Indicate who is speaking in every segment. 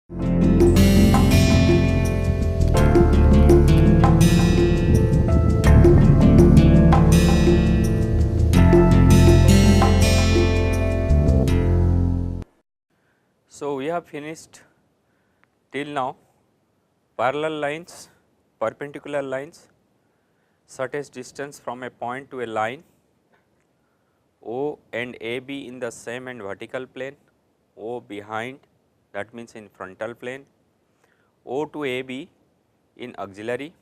Speaker 1: So, we have finished till now parallel lines, perpendicular lines, shortest distance from a point to a line, O and AB in the same and vertical plane, O behind, that means in frontal plane, O to AB in auxiliary,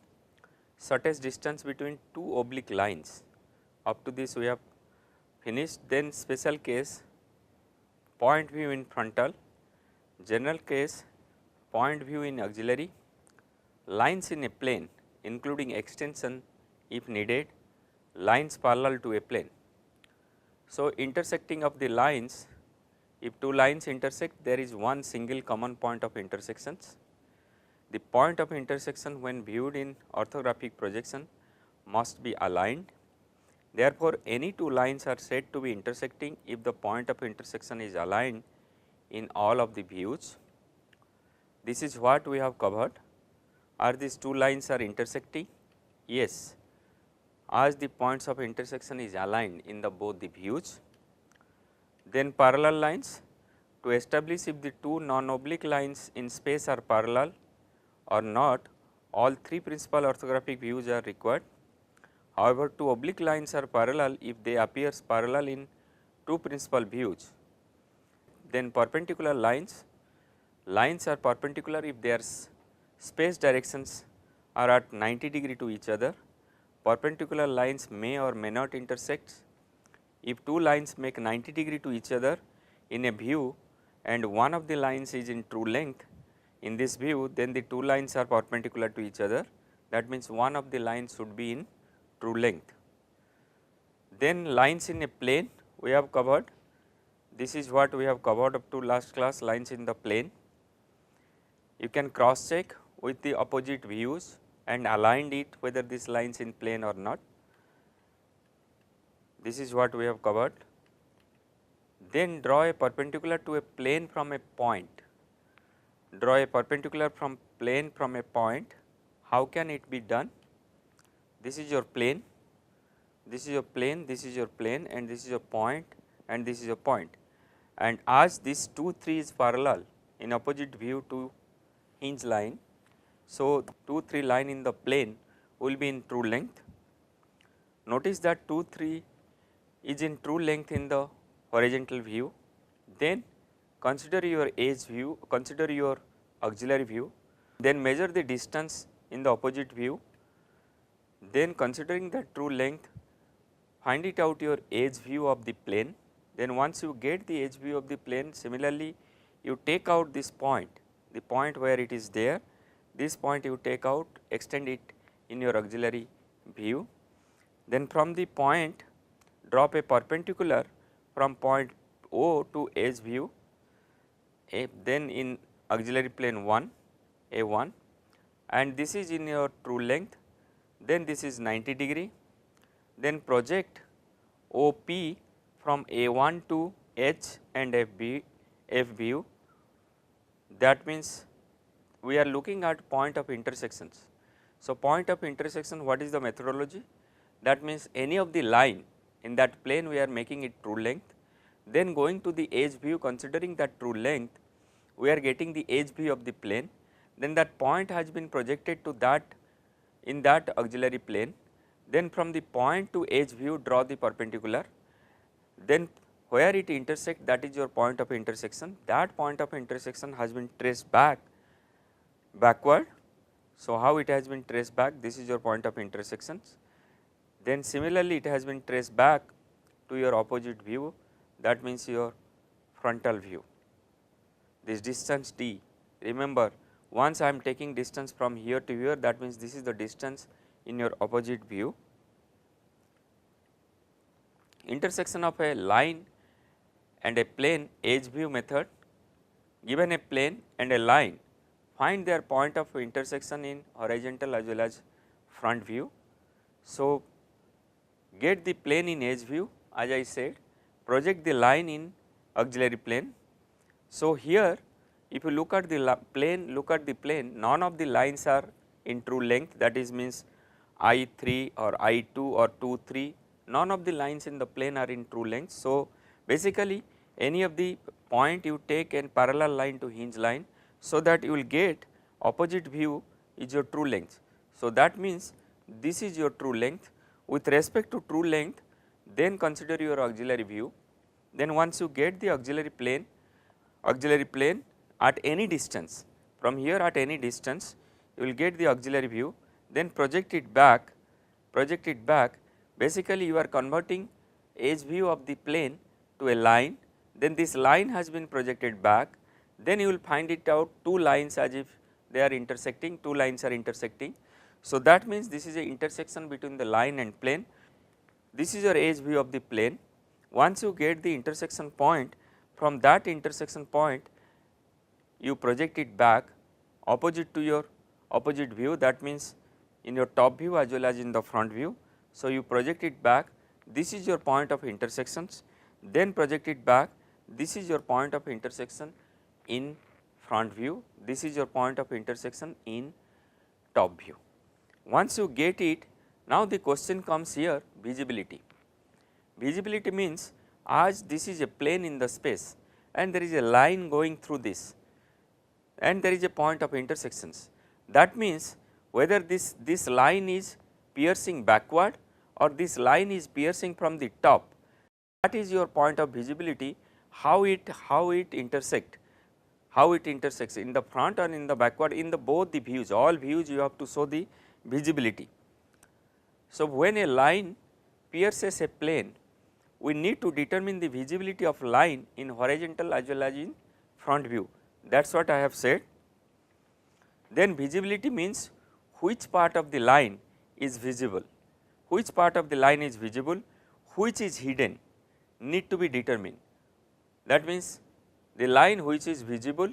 Speaker 1: shortest distance between two oblique lines. Up to this we have finished. Then special case, point view in frontal, general case, point view in auxiliary, lines in a plane including extension if needed, lines parallel to a plane. So, intersecting of the lines, if two lines intersect, there is one single common point of intersections. The point of intersection when viewed in orthographic projection must be aligned. Therefore, any two lines are said to be intersecting if the point of intersection is aligned in all of the views. This is what we have covered. Are these two lines are intersecting? Yes, as the points of intersection is aligned in the both the views. Then parallel lines, to establish if the two non-oblique lines in space are parallel or not, all three principal orthographic views are required. However, two oblique lines are parallel if they appear parallel in two principal views. Then perpendicular lines, lines are perpendicular if their space directions are at 90 degree to each other. Perpendicular lines may or may not intersect. If two lines make 90 degree to each other in a view and one of the lines is in true length in this view, then the two lines are perpendicular to each other. That means one of the lines should be in true length. Then lines in a plane we have covered. This is what we have covered up to last class, lines in the plane. You can cross check with the opposite views and aligned it whether this lines in plane or not. This is what we have covered. Then draw a perpendicular to a plane from a point. Draw a perpendicular from plane from a point. How can it be done? This is your plane, this is your plane, this is your plane, and this is your point, and this is your point. And as this 2, 3 is parallel in opposite view to hinge line, so 2, 3 line in the plane will be in true length. Notice that 2, 3 is in true length in the horizontal view. Then consider your edge view, consider your auxiliary view, then measure the distance in the opposite view. Then considering the true length, find it out your edge view of the plane. Then once you get the edge view of the plane, similarly you take out this point, the point where it is there, this point you take out, extend it in your auxiliary view. Then from the point drop a perpendicular from point O to edge view, then in auxiliary plane 1, A1, and this is in your true length, then this is 90 degree. Then project OP from A1 to H and F view. That means we are looking at point of intersections. So, point of intersection, what is the methodology? That means any of the line in that plane we are making it true length, then going to the edge view, considering that true length we are getting the edge view of the plane, then that point has been projected to that in that auxiliary plane. Then from the point to edge view draw the perpendicular, then where it intersect, that is your point of intersection. That point of intersection has been traced backward. So, how it has been traced back? This is your point of intersections. Then similarly it has been traced back to your opposite view, that means your frontal view. This distance d, remember once I am taking distance from here to here, that means this is the distance in your opposite view. Intersection of a line and a plane, edge view method. Given a plane and a line, find their point of intersection in horizontal as well as front view. So, get the plane in edge view, as I said, project the line in auxiliary plane. So, here if you look at the plane, none of the lines are in true length, that is means I3 or I2 or 2, 3, none of the lines in the plane are in true length. So, basically any of the point you take a parallel line to hinge line, so that you will get opposite view is your true length. So, that means this is your true length. With respect to true length, then consider your auxiliary view. Then once you get the auxiliary plane at any distance, from here at any distance you will get the auxiliary view, then project it back, basically you are converting edge view of the plane to a line, then this line has been projected back, then you will find it out two lines as if they are intersecting, two lines are intersecting. So, that means this is a intersection between the line and plane, this is your edge view of the plane. Once you get the intersection point, from that intersection point you project it back opposite to your opposite view, that means in your top view as well as in the front view. So, you project it back, this is your point of intersections, then project it back, this is your point of intersection in front view, this is your point of intersection in top view. Once you get it, now the question comes here, visibility. Visibility means as this is a plane in the space and there is a line going through this and there is a point of intersections. That means whether this line is piercing backward or this line is piercing from the top, that is your point of visibility, how it intersects in the front and in the backward, in the both the views, all views you have to show the visibility. So, when a line pierces a plane, we need to determine the visibility of line in horizontal as well as in front view, that is what I have said. Then visibility means which part of the line is visible, which is hidden need to be determined. That means the line which is visible,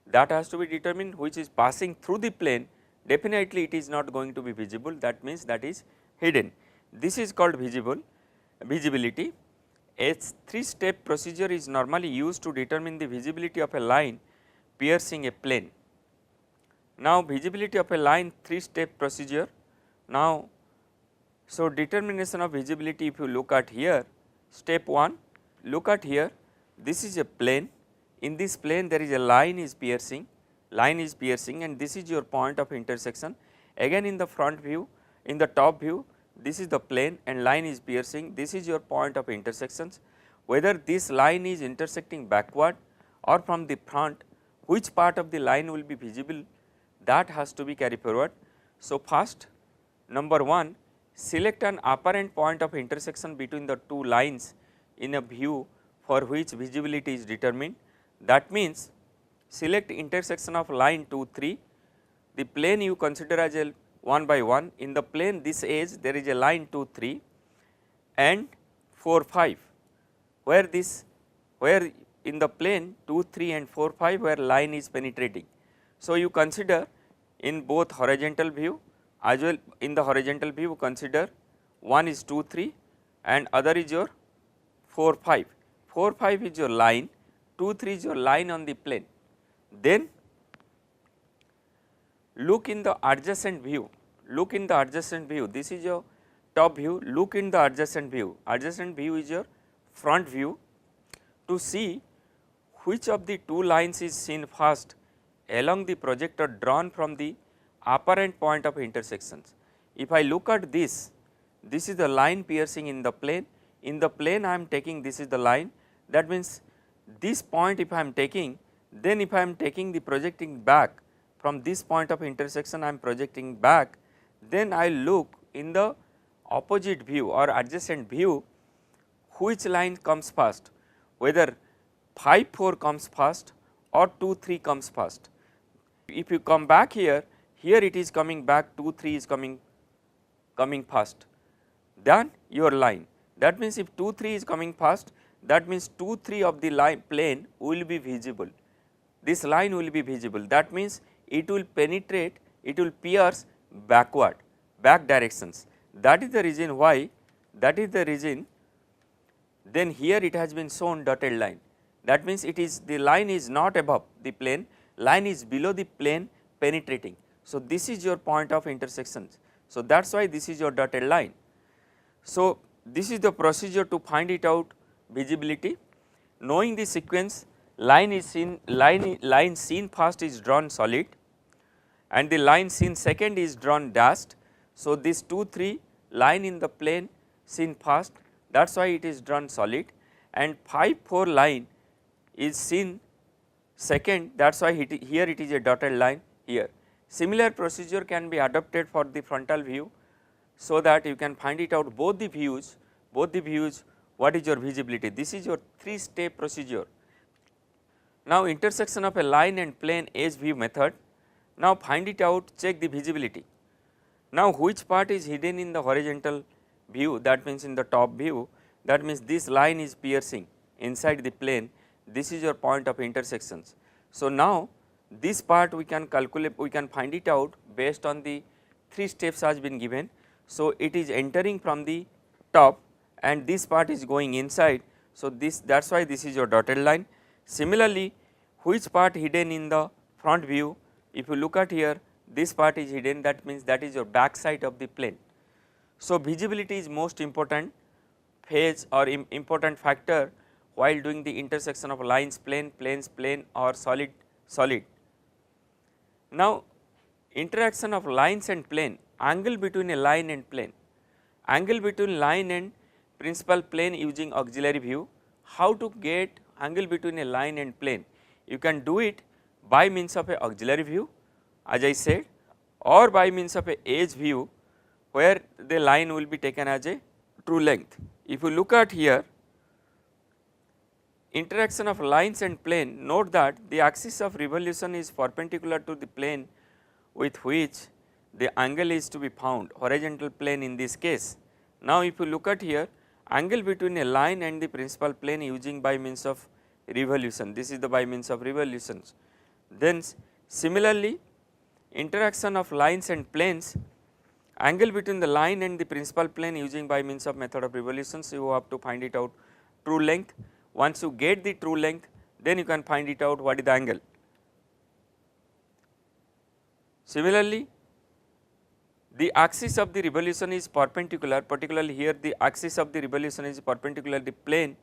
Speaker 1: that has to be determined, which is passing through the plane, definitely it is not going to be visible, that means that is hidden. This is called visibility. A 3-step procedure is normally used to determine the visibility of a line piercing a plane. Now, visibility of a line 3-step procedure. Now, so determination of visibility, if you look at here, step 1, look at here, this is a plane, in this plane there is a line is piercing and this is your point of intersection. Again in the front view, in the top view, this is the plane and line is piercing, this is your point of intersections. Whether this line is intersecting backward or from the front, which part of the line will be visible, that has to be carried forward. So, first number 1, select an apparent point of intersection between the two lines in a view for which visibility is determined. That means, select intersection of line 2, 3, the plane you consider as a 1 by 1, in the plane this edge there is a line 2, 3 and 4, 5, where in the plane 2, 3 and 4, 5 where line is penetrating. So, you consider in both horizontal view as well, in the horizontal view consider one is 2, 3 and other is your 4, 5. 4, 5 is your line, 2, 3 is your line on the plane. Then look in the adjacent view, this is your top view, look in the adjacent view is your front view, to see which of the two lines is seen first along the projector drawn from the apparent point of intersections. If I look at this is the line piercing in the plane I am taking, this is the line, that means this point if I am taking, then if I am taking the projecting back from this point of intersection I am projecting back, then I look in the opposite view or adjacent view which line comes first, whether 5, 4 comes first or 2, 3 comes first. If you come back here it is coming back, 2, 3 is coming first than your line. That means, if 2, 3 is coming first, that means 2, 3 of the line plane will be visible, this line will be visible, that means it will penetrate, it will pierce backward, back directions. That is the reason why, then here it has been shown dotted line. that means it is the line is not above the plane, line is below the plane penetrating. So, this is your point of intersections. So, that is why this is your dotted line. So, this is the procedure to find it out visibility. Knowing the sequence, line seen first is drawn solid and the line seen second is drawn dashed. So, this 2 3 line in the plane seen first, that is why it is drawn solid, and 5 4 line is seen second, that is why here it is a dotted line here. Similar procedure can be adopted for the frontal view, so that you can find it out both the views what is your visibility. This is your 3-step procedure. Now, intersection of a line and plane edge view method. Now, find it out, check the visibility. Now, which part is hidden in the horizontal view, that means in the top view, that means this line is piercing inside the plane, this is your point of intersections. So, now this part we can calculate, we can find it out based on the 3 steps has been given. So, it is entering from the top and this part is going inside. So, that is why this is your dotted line. Similarly, which part hidden in the front view, if you look at here, this part is hidden, that means that is your back side of the plane. So, visibility is most important phase or important factor while doing the intersection of lines plane, planes plane or solid. Now, interaction of lines and plane, angle between a line and plane, angle between line and principal plane using auxiliary view. How to get angle between a line and plane? You can do it by means of a auxiliary view as I said, or by means of a edge view where the line will be taken as a true length. If you look at here, interaction of lines and plane, note that the axis of revolution is perpendicular to the plane with which the angle is to be found, horizontal plane in this case. Now, if you look at here, angle between a line and the principal plane using by means of revolution, this is the by means of revolutions. Then similarly, interaction of lines and planes, angle between the line and the principal plane using by means of method of revolutions, you have to find it out true length. Once you get the true length, then you can find it out what is the angle. Similarly, the axis of the revolution is perpendicular, particularly here the axis of the revolution is perpendicular the plane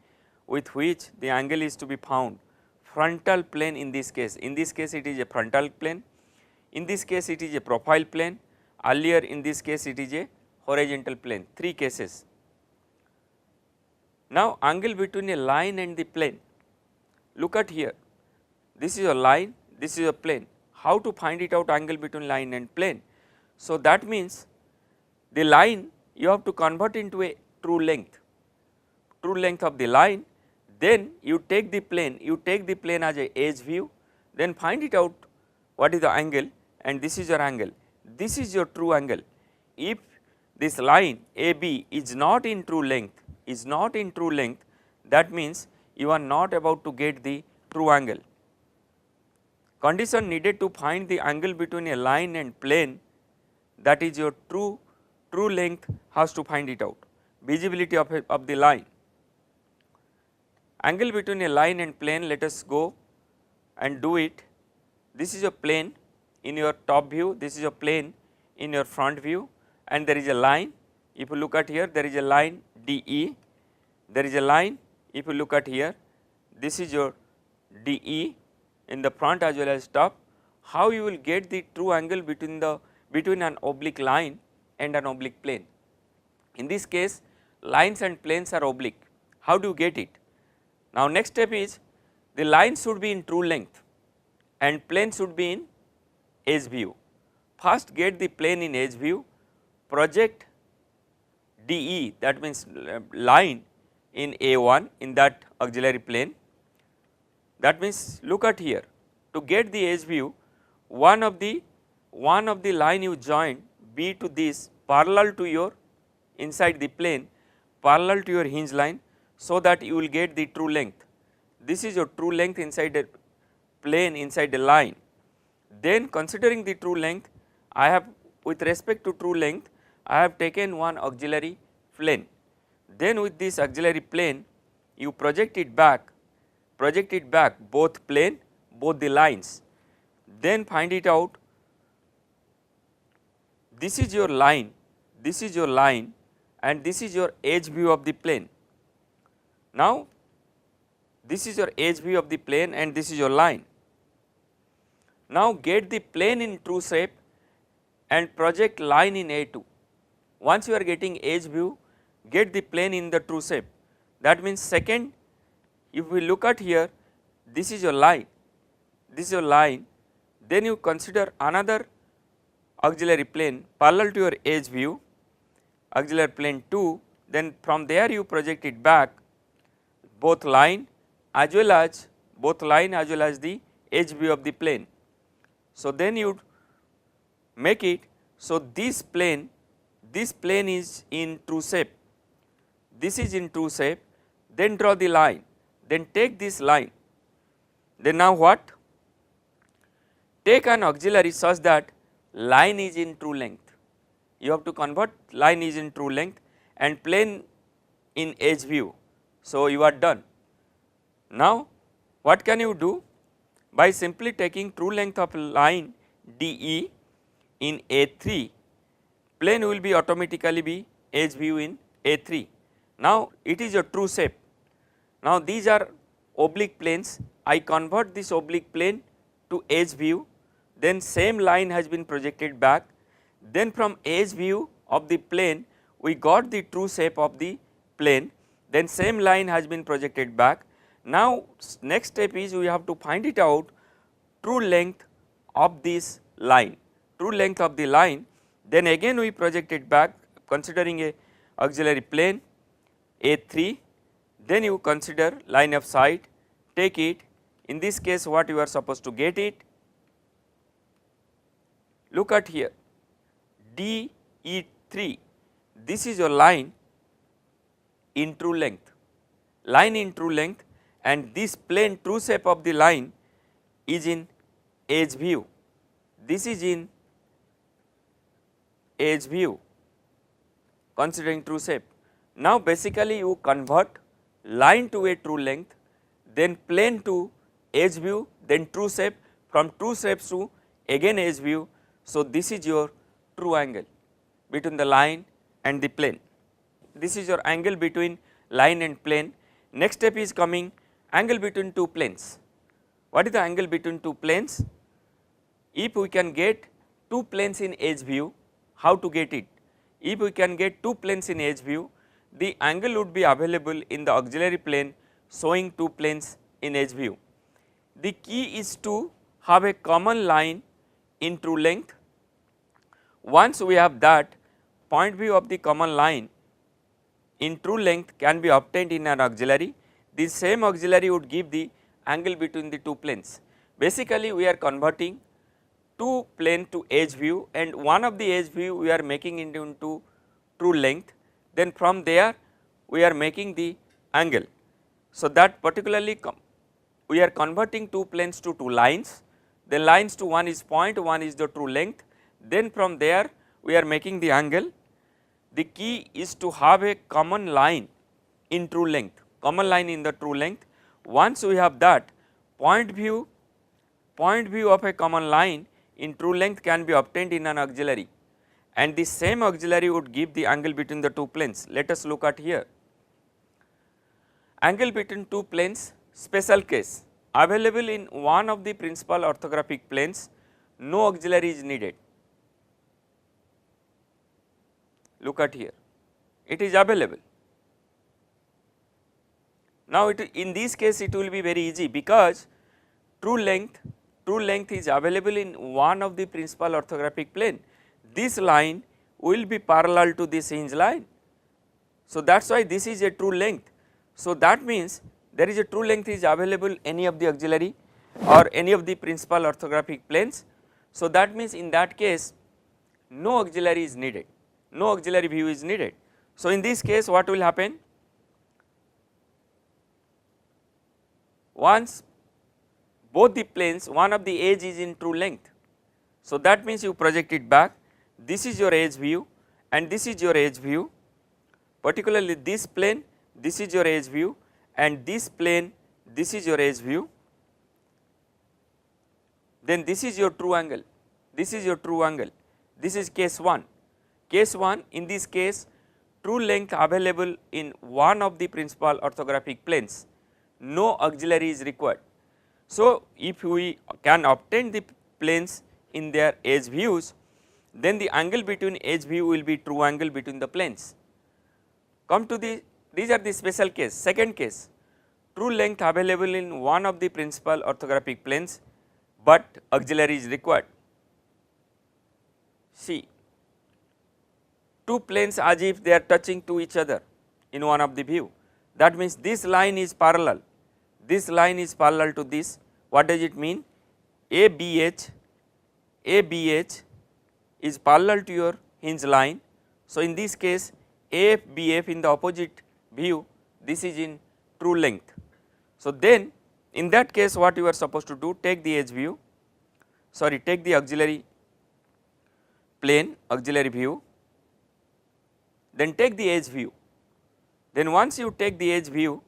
Speaker 1: with which the angle is to be found, frontal plane in this case. In this case it is a frontal plane, in this case it is a profile plane, earlier in this case it is a horizontal plane, 3 cases. Now, angle between a line and the plane, look at here, this is a line, this is a plane. How to find it out angle between line and plane? So, that means the line you have to convert into a true length of the line, then you take the plane as a edge view, then find it out what is the angle, and this is your angle, this is your true angle. If this line AB is not in true length, that means you are not about to get the true angle. Condition needed to find the angle between a line and plane, that is your true length, has to find it out. Visibility of the line, angle between a line and plane, let us go and do it. This is a plane in your top view, this is a plane in your front view, and there is a line. If you look at here, there is a line DE, there is a line. If you look at here, this is your DE in the front as well as top. How you will get the true angle between an oblique line and an oblique plane? In this case, lines and planes are oblique. How do you get it? Now, next step is the line should be in true length and plane should be in edge view. First get the plane in edge view, project DE, that means line in A1 in that auxiliary plane. That means look at here, to get the edge view, one of the line you join be to this parallel to your inside the plane, parallel to your hinge line, so that you will get the true length. This is your true length inside the plane, inside the line. Then considering the true length, I have, with respect to true length, I have taken one auxiliary plane. Then with this auxiliary plane, you project it back, project it back both plane, both the lines, then find it out. This is your line, this is your line, and this is your edge view of the plane. Now, this is your edge view of the plane and this is your line. Now, get the plane in true shape and project line in A2. Once you are getting edge view, get the plane in the true shape. That means second, if we look at here, this is your line, this is your line, then you consider another auxiliary plane parallel to your edge view, auxiliary plane 2, then from there you project it back both line as well as the edge view of the plane. So, then you make it so this plane is in true shape, this is in true shape, then draw the line, then take this line, then now what? Take an auxiliary such that line is in true length. You have to convert line is in true length and plane in edge view. So, you are done. Now, what can you do? By simply taking true length of line DE in A3, plane will be automatically be edge view in A3. Now, it is a true shape. Now, these are oblique planes. I convert this oblique plane to edge view, then same line has been projected back, then from edge view of the plane we got the true shape of the plane, then same line has been projected back. Now, next step is we have to find it out true length of this line, true length of the line, then again we project it back considering a auxiliary plane A3, then you consider line of sight, take it, in this case what you are supposed to get it, look at here DE3, this is your line in true length, and this plane true shape of the line is in edge view, this is in edge view considering true shape. Now, basically you convert line to a true length, then plane to edge view, then true shape, from true shapes to again edge view. So, this is your true angle between the line and the plane. This is your angle between line and plane. Next step is coming angle between two planes. What is the angle between two planes? If we can get two planes in edge view, how to get it? If we can get two planes in edge view, the angle would be available in the auxiliary plane showing two planes in edge view. The key is to have a common line in true length. Once we have that, point view of the common line in true length can be obtained in an auxiliary. The same auxiliary would give the angle between the two planes. Basically, we are converting two plane to edge view, and one of the edge view we are making it into true length, then from there we are making the angle. So, that particularly we are converting two planes to two lines, the lines to one is point, one is the true length, then from there we are making the angle. The key is to have a common line in true length, common line in the true length. Once we have that, point view of a common line in true length can be obtained in an auxiliary, and the same auxiliary would give the angle between the two planes. Let us look at here. Angle between two planes, special case, available in one of the principal orthographic planes, no auxiliary is needed. Look at here, it is available. Now, in this case it will be very easy, because true length is available in one of the principal orthographic plane. This line will be parallel to this hinge line. So, that is why this is a true length. So, that means there is a true length is available any of the auxiliary or any of the principal orthographic planes. So, that means in that case no auxiliary is needed, no auxiliary view is needed. So, in this case what will happen? Once both the planes, one of the edge is in true length. So, that means you project it back, this is your edge view and this is your edge view, particularly this plane, this is your edge view and this plane this is your edge view, then this is your true angle, this is your true angle, this is case 1. Case 1, in this case true length available in one of the principal orthographic planes, no auxiliary is required. So, if we can obtain the planes in their edge views, then the angle between edge view will be true angle between the planes. Come to these are the special case. Second case, true length available in one of the principal orthographic planes, but auxiliary is required. See, two planes as if they are touching to each other in one of the view. That means this line is parallel, this line is parallel to this. What does it mean? ABH is parallel to your hinge line. So, in this case AFBF in the opposite view, this is in true length. So, then in that case what you are supposed to do, take the edge view, sorry, take the auxiliary plane, auxiliary view, then take the edge view. Then once you take the edge view,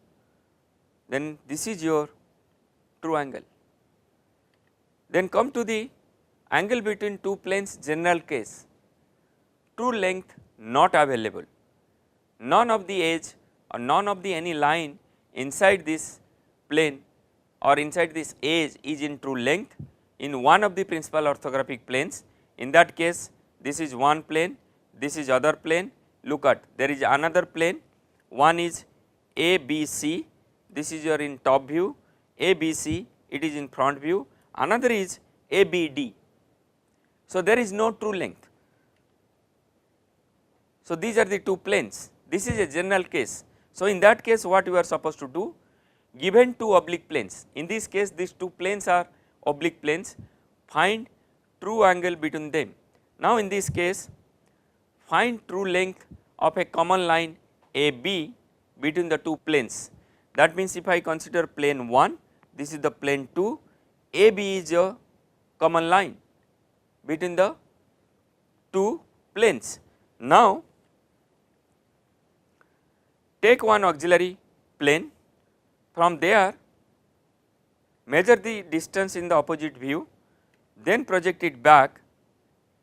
Speaker 1: then this is your true angle. Then come to the angle between two planes, general case, true length not available, none of the edge or none of the any line inside this plane or inside this edge is in true length in one of the principal orthographic planes. In that case, this is one plane, this is other plane. Look at, there is another plane, one is ABC, this is your in top view, ABC, it is in front view, another is ABD. So, there is no true length. So, these are the two planes, this is a general case. So, in that case what you are supposed to do, given two oblique planes, in this case these two planes are oblique planes, find true angle between them. Now, in this case find true length of a common line AB between the two planes. That means, if I consider plane 1, this is the plane 2, AB is a common line between the two planes. Now, take one auxiliary plane, from there measure the distance in the opposite view, then project it back,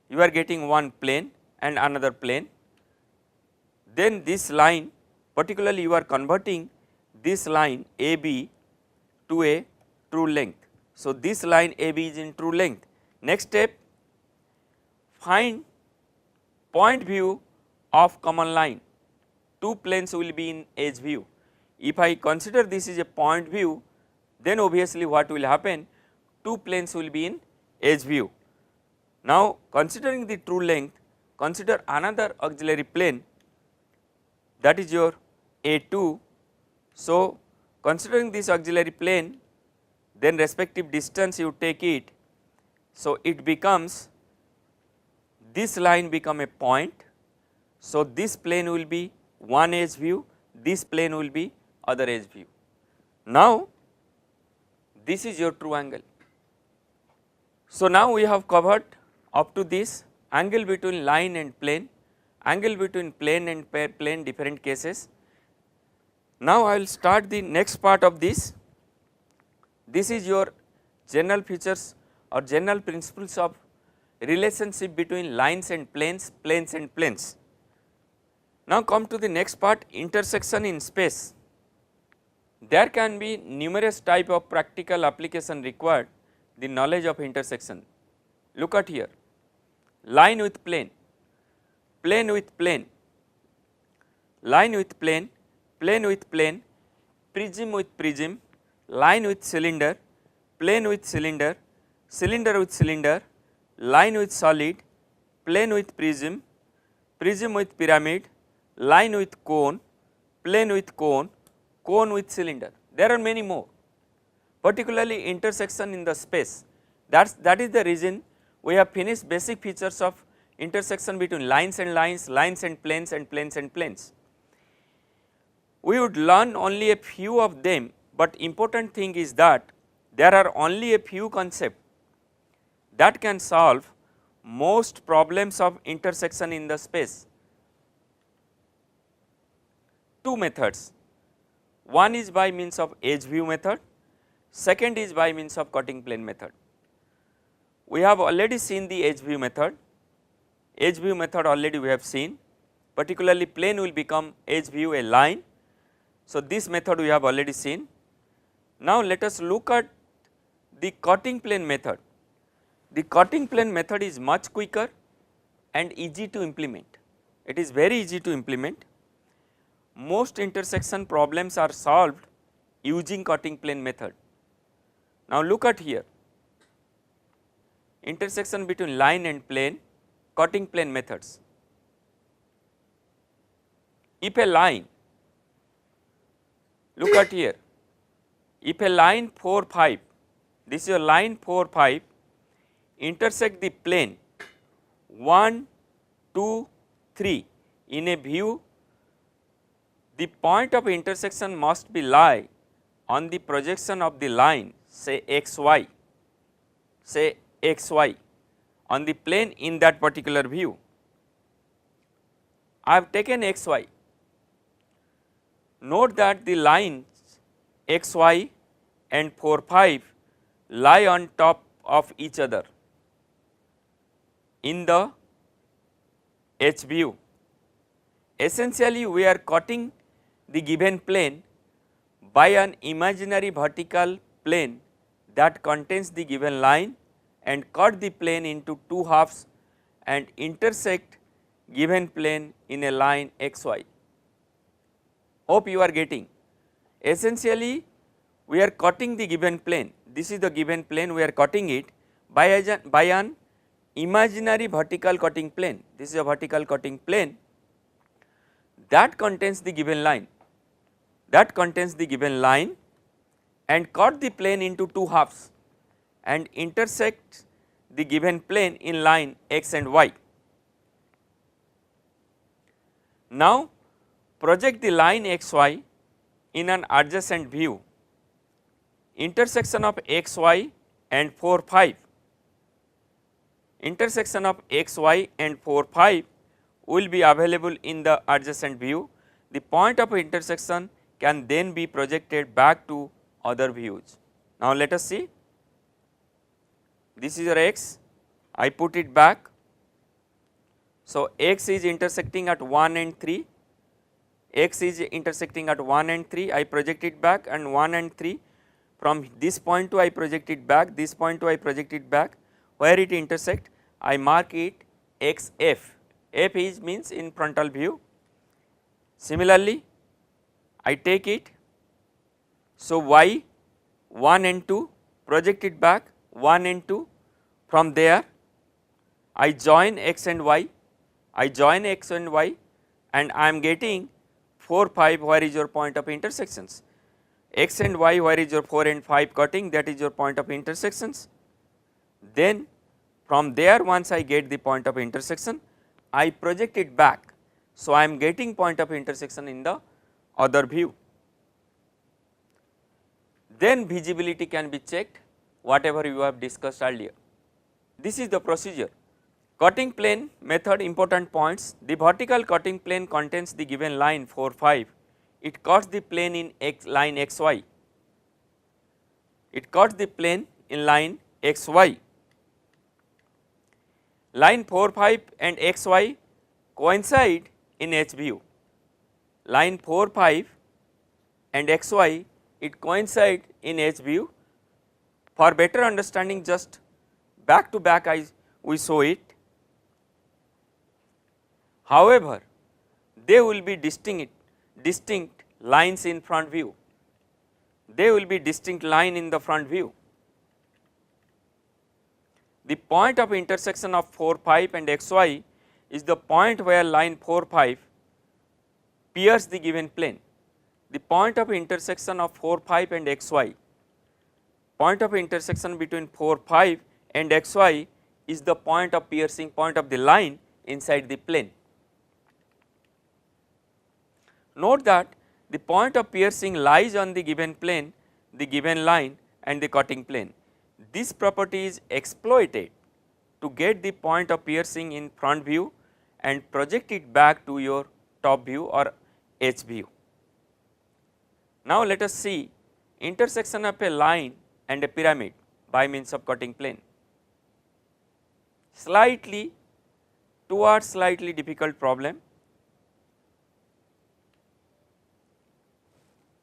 Speaker 1: you are getting one plane and another plane. Then this line, particularly you are converting this line AB to a true length. So, this line AB is in true length. Next step, find point view of common line, two planes will be in edge view. If I consider this is a point view, then obviously what will happen, two planes will be in edge view. Now, considering the true length, consider another auxiliary plane, that is your A2. So, considering this auxiliary plane, then respective distance you take it. So, it becomes, this line become a point. So, this plane will be one edge view, this plane will be other edge view. Now, this is your true angle. So, now we have covered up to this angle between line and plane, angle between plane and plane, different cases. Now, I will start the next part of this. This is your general features or general principles of relationship between lines and planes, planes and planes. Now, come to the next part, intersection in space. There can be numerous type of practical application required the knowledge of intersection. Look at here, line with plane, plane with plane, line with plane, plane with plane, prism with prism, line with cylinder, plane with cylinder, cylinder with cylinder, line with solid, plane with prism, prism with pyramid, line with cone, plane with cone, cone with cylinder. There are many more, particularly intersection in the space. That is the reason we have finished basic features of intersection between lines and lines, lines and planes and planes and planes. We would learn only a few of them, but important thing is that there are only a few concepts that can solve most problems of intersection in the space. Two methods. One is by means of edge view method, second is by means of cutting plane method. We have already seen the edge view method. Edge view method already we have seen, particularly plane will become edge view a line. So, this method we have already seen. Now, let us look at the cutting plane method. The cutting plane method is much quicker and easy to implement. It is very easy to implement. Most intersection problems are solved using cutting plane method. Now, look at here, intersection between line and plane, cutting plane methods. If a line, look at here, if a line 4, 5, this is your line 4, 5, intersect the plane 1, 2, 3 in a view, the point of intersection must be lie on the projection of the line, say xy, on the plane in that particular view. I have taken xy. Note that the lines xy and 4, 5 lie on top of each other in the H view. Essentially, we are cutting the given plane by an imaginary vertical plane that contains the given line and cut the plane into two halves and intersect given plane in a line xy. Hope you are getting. Essentially, we are cutting the given plane. This is the given plane, we are cutting it by an imaginary vertical cutting plane. This is a vertical cutting plane that contains the given line, and cut the plane into two halves and intersect the given plane in line x and y. Now, project the line xy in an adjacent view, intersection of xy and 4, 5, intersection of xy and 4, 5 will be available in the adjacent view. The point of intersection can then be projected back to other views. Now, let us see, this is your x, I put it back. So, x is intersecting at 1 and 3, x is intersecting at 1 and 3, I project it back, and 1 and 3 from this point to I project it back, this point to I project it back, where it intersect I mark it xf, f is means in frontal view. Similarly, I take it, so y 1 and 2 project it back 1 and 2, from there I join x and y, and I am getting 4, 5, where is your point of intersections, x and y, where is your 4 and 5 cutting, that is your point of intersections. Then from there, once I get the point of intersection, I project it back. So, I am getting point of intersection in the other view. Then visibility can be checked, whatever you have discussed earlier. This is the procedure. Cutting plane method, important points. The vertical cutting plane contains the given line 4, 5. It cuts the plane in line xy. It cuts the plane in line xy. Line 4, 5 and xy coincide in H view. Line 4, 5 and xy, it coincide in H view. For better understanding, just back to back we show it. However, they will be distinct lines in front view. They will be distinct line in the front view. The point of intersection of 4, 5 and xy is the point where line 4, 5 pierce the given plane. The point of intersection of 4, 5 and xy, point of intersection between 4, 5 and xy is the point of piercing, point of the line inside the plane. Note that the point of piercing lies on the given plane, the given line and the cutting plane. This property is exploited to get the point of piercing in front view and project it back to your top view or H view. Now let us see intersection of a line and a pyramid by means of cutting plane. Slightly difficult problem.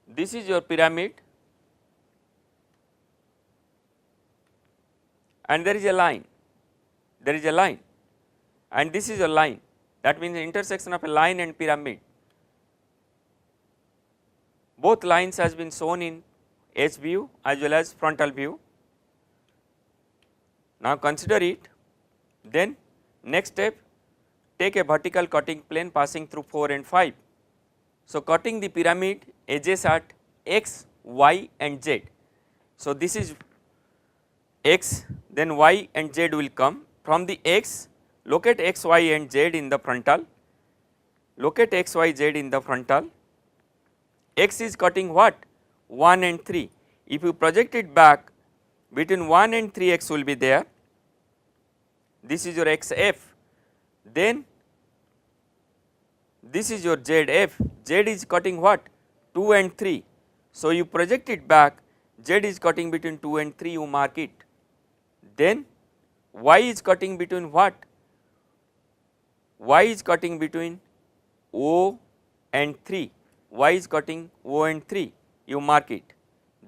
Speaker 1: This is your pyramid and there is a line, and this is a line, that means the intersection of a line and pyramid. Both lines has been shown in H view as well as frontal view. Now consider it, then next step, take a vertical cutting plane passing through 4 and 5. So cutting the pyramid edges at x, y and z. So this is x, then y and z will come. From the x, locate x, y and z in the frontal, locate x, y, z in the frontal. X is cutting what? 1 and 3. If you project it back, between 1 and 3 x will be there. This is your x f. Then this is your z f. Z is cutting what? 2 and 3. So you project it back, z is cutting between 2 and 3, you mark it. Then y is cutting between what? Y is cutting between O and 3. Y is cutting O and 3, you mark it.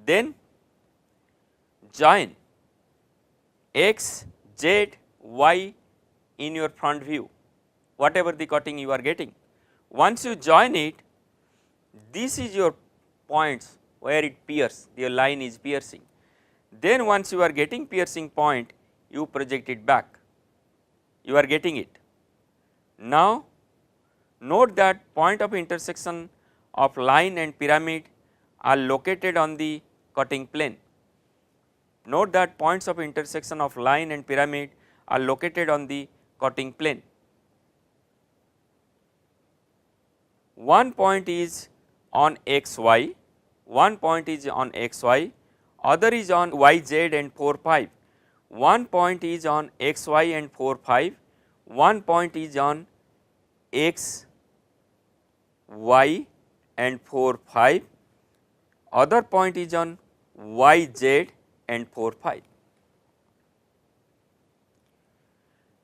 Speaker 1: Then join x, z, y in your front view, whatever the cutting you are getting. Once you join it, this is your points where it pierces, your line is piercing. Then once you are getting piercing point, you project it back, you are getting it. Now note that point of intersection of line and pyramid are located on the cutting plane. Note that points of intersection of line and pyramid are located on the cutting plane. One point is on xy, one point is on xy, other is on yz and 4, 5. One point is on xy and 4, 5, one point is on x, y and 4, 5, other point is on y, z and 4, 5.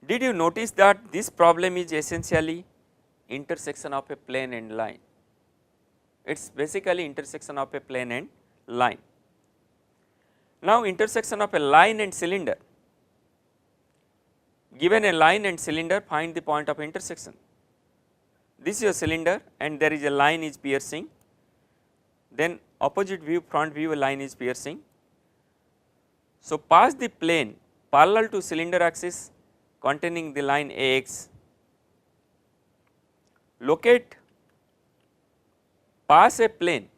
Speaker 1: Did you notice that this problem is essentially intersection of a plane and line? It is basically intersection of a plane and line. Now intersection of a line and cylinder. Given a line and cylinder, find the point of intersection. This is a cylinder and there is a line is piercing, then opposite view, front view, a line is piercing. So pass the plane parallel to cylinder axis containing the line AX, locate, pass a plane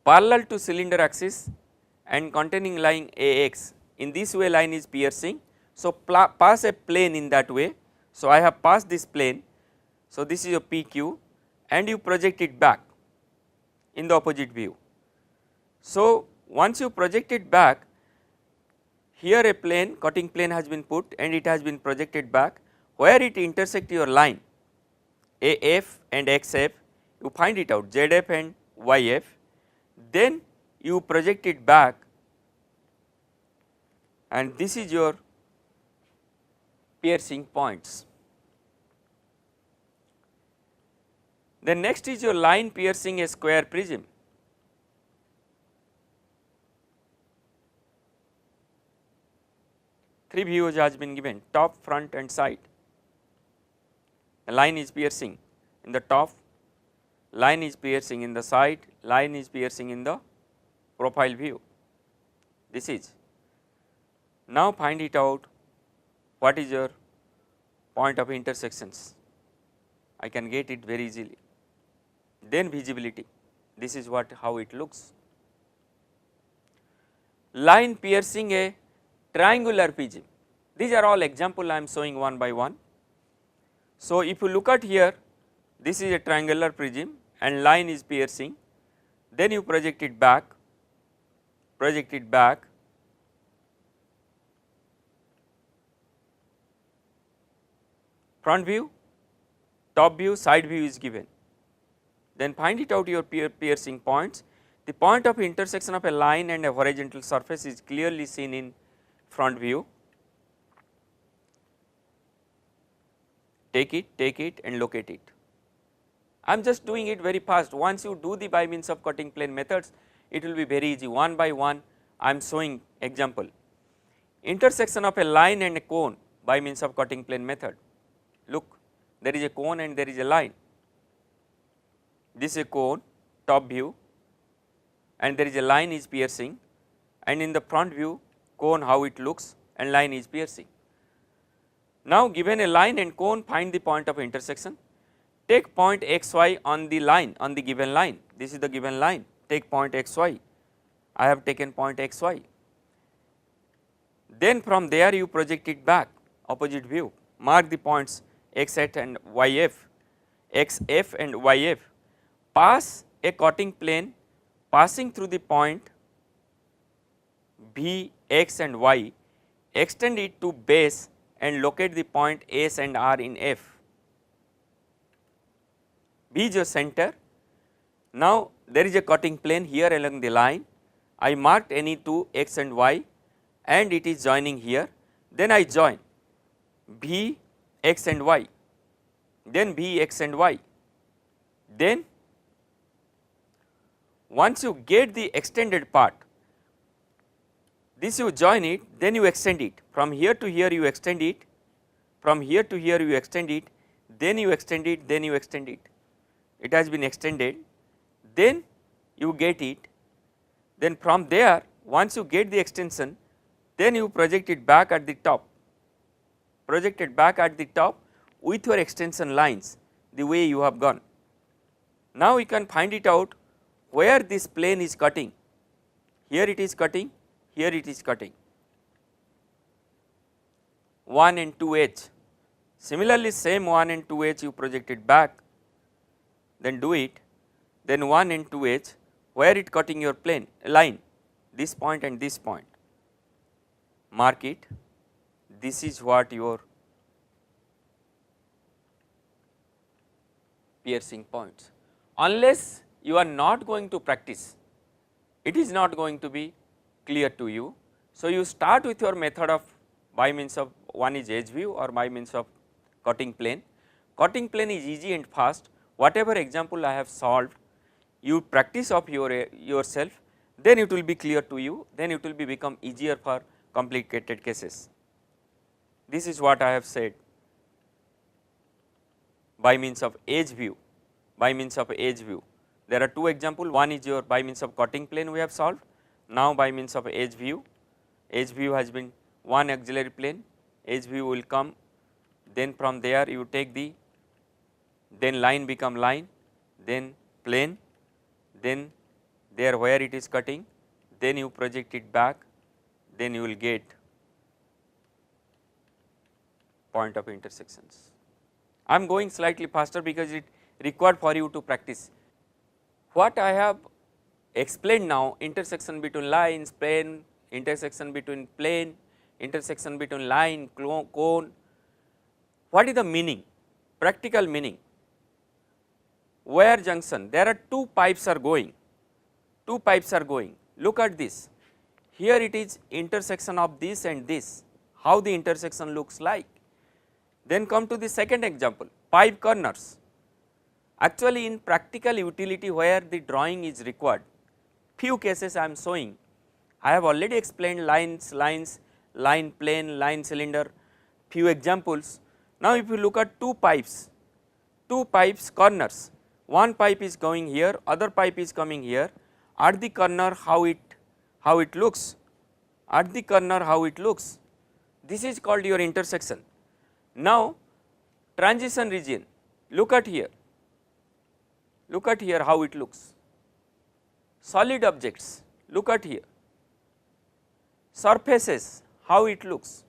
Speaker 1: parallel to cylinder axis and containing line AX. In this way line is piercing, so pass a plane in that way. So I have passed this plane, so this is your PQ and you project it back in the opposite view. So once you project it back, here a plane, cutting plane has been put and it has been projected back, where it intersect your line AF and XF, you find it out ZF and YF, then you project it back and this is your piercing points. Then next is your line piercing a square prism. Three views has been given, top, front and side. A line is piercing in the top, line is piercing in the side, line is piercing in the profile view. This is. Now find it out, what is your point of intersections. I can get it very easily. Then visibility, this is what how it looks. Line piercing a triangular prism. These are all example I am showing one by one. So if you look at here, this is a triangular prism and line is piercing, then you project it back, front view, top view, side view is given. then find it out your piercing points. The point of intersection of a line and a horizontal surface is clearly seen in front view. Take it and locate it. I am just doing it very fast. Once you do the by means of cutting plane methods, it will be very easy. One by one I am showing example. Intersection of a line and a cone by means of cutting plane method. Look, there is a cone and there is a line. This is a cone, top view, and there is a line is piercing, and in the front view cone how it looks and line is piercing. Now given a line and cone, find the point of intersection. Take point xy on the line, on the given line. This is the given line. Take point xy. I have taken point xy. Then from there you project it back, opposite view. Mark the points xf and yf, xf and yf. Pass a cutting plane passing through the point V, x and y. Extend it to base and locate the point S and R in F. B is your center. Now there is a cutting plane here along the line. I marked any two x and y and it is joining here. Then I join B x and y, then B x and y. Then once you get the extended part, this you join it, then you extend it. From here to here you extend it, from here to here you extend it, then you extend it, then you extend it. It has been extended, then you get it. Then from there, once you get the extension, then you project it back at the top, project it back at the top with your extension lines the way you have gone. Now you can find it out where this plane is cutting. Here it is cutting, here it is cutting, 1 and 2h. Similarly, same 1 and 2h you project it back, then do it, then 1 and 2h, where it cutting your plane line, this point and this point. Mark it, this is what your piercing points. Unless you are not going to practice, it is not going to be clear to you. So you start with your method of by means of one is edge view or by means of cutting plane. Cutting plane is easy and fast. Whatever example I have solved, you practice of yourself, then it will be clear to you, then it will be become easier for complicated cases. This is what I have said by means of edge view, by means of edge view. There are two examples, one is your by means of cutting plane we have solved, now by means of edge view. Edge view has been one auxiliary plane, edge view will come, then from there you take the, then line become line, then plane, then there where it is cutting, then you project it back, then you will get point of intersections. I am going slightly faster because it required for you to practice. What I have explained now, intersection between lines, plane, intersection between plane, intersection between line, cone, what is the meaning, practical meaning? Wire junction, there are two pipes are going, look at this, here it is intersection of this and this, how the intersection looks like. Then come to the second example, pipe corners. Actually in practical utility where the drawing is required, few cases I am showing. I have already explained lines, line plane, line cylinder, few examples. Now if you look at two pipes corners, one pipe is going here, other pipe is coming here, at the corner how it looks, at the corner how it looks, this is called your intersection. Now transition region, look at here how it looks, solid objects, look at here, surfaces how it looks,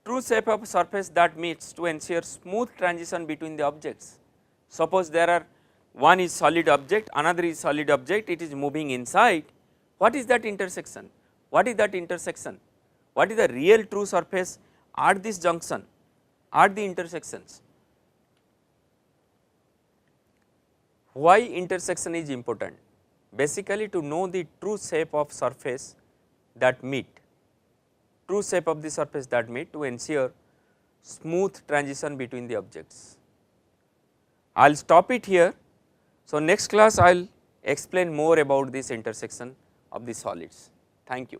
Speaker 1: true shape of surface that meets to ensure smooth transition between the objects. Suppose there are one is solid object, another is solid object, it is moving inside, what is that intersection? What is that intersection? What is the real true surface at this junction, at the intersections? Why intersection is important? Basically to know the true shape of surface that meet, true shape of the surface that meet to ensure smooth transition between the objects. I will stop it here. So, next class I will explain more about this intersection of the solids. Thank you.